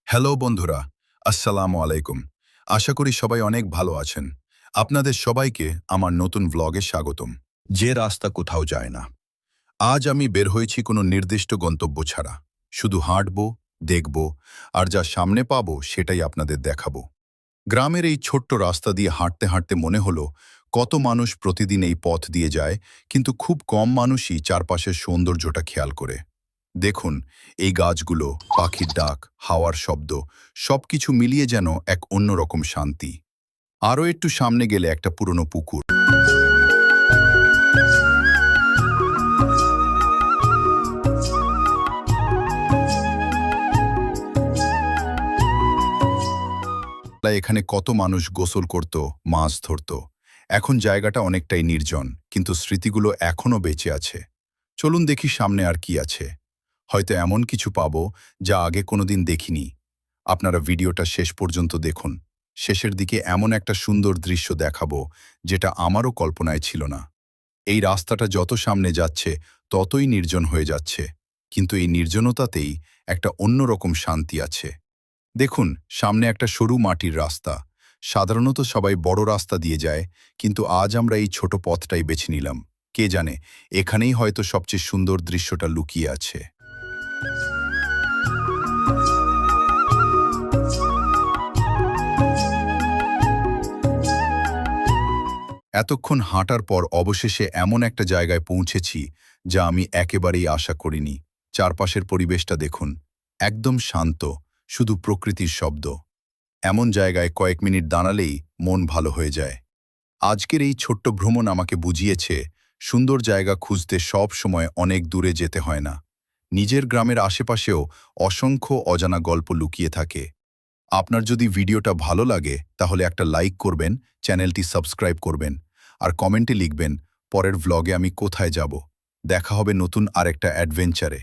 Hello বন্ধুরা, আসসালামু আলাইকুম। আশা করি সবাই অনেক ভালো আছেন। আপনাদের সবাইকে আমার নতুন ভ্লগে স্বাগতম। যে রাস্তা কোথাও যায় না। আজ আমি বের হয়েছি কোনো নির্দিষ্ট গন্তব্য ছাড়া। শুধু হাঁটব, দেখব, আর যা সামনে পাবো সেটাই আপনাদের দেখাবো। গ্রামের এই ছোট্ট রাস্তা দিয়ে হাঁটতে হাঁটতে মনে হলো কত মানুষ প্রতিদিন এই পথ দিয়ে যায়, কিন্তু খুব কম মানুষই চারপাশের সৌন্দর্যটা খেয়াল করে। দেখুন, এই গাছগুলো, পাখির ডাক, হাওয়ার শব্দ, সবকিছু মিলিয়ে যেন এক অন্যরকম শান্তি। আরও একটু সামনে গেলে একটা পুরনো পুকুর। এখানে কত মানুষ গোসল করত, মাছ ধরত। এখন জায়গাটা অনেকটাই নির্জন, কিন্তু স্মৃতিগুলো এখনও বেঁচে আছে। চলুন দেখি সামনে আর কি আছে। হয়তো এমন কিছু পাবো যা আগে কোনোদিন দেখিনি। আপনারা ভিডিওটা শেষ পর্যন্ত দেখুন। শেষের দিকে এমন একটা সুন্দর দৃশ্য দেখাবো যেটা আমারও কল্পনায় ছিল না। এই রাস্তাটা যত সামনে যাচ্ছে ততই নির্জন হয়ে যাচ্ছে, কিন্তু এই নির্জনতাতেই একটা অন্যরকম শান্তি আছে। দেখুন, সামনে একটা সরু মাটির রাস্তা। সাধারণত সবাই বড় রাস্তা দিয়ে যায়, কিন্তু আজ আমরা এই ছোট পথটাই বেছে নিলাম। কে জানে, এখানেই হয়তো সবচেয়ে সুন্দর দৃশ্যটা লুকিয়ে আছে। এতক্ষণ হাঁটার পর অবশেষে এমন একটা জায়গায় পৌঁছেছি যা আমি একেবারেই আশা করিনি। চারপাশের পরিবেশটা দেখুন, একদম শান্ত, শুধু প্রকৃতির শব্দ। এমন জায়গায় কয়েক মিনিট দাঁড়ালেই মন ভালো হয়ে যায়। আজকের এই ছোট্ট ভ্রমণ আমাকে বুঝিয়েছে, সুন্দর জায়গা খুঁজতে সব সময় অনেক দূরে যেতে হয় না। নিজের গ্রামের আশেপাশেও অসংখ্য অজানা গল্প লুকিয়ে থাকে। আপনার যদি ভিডিওটা ভালো লাগে তাহলে একটা লাইক করবেন, চ্যানেলটি সাবস্ক্রাইব করবেন, আর কমেন্টে লিখবেন পরের ভ্লগে আমি কোথায় যাব। দেখা হবে নতুন আরেকটা অ্যাডভেঞ্চারে।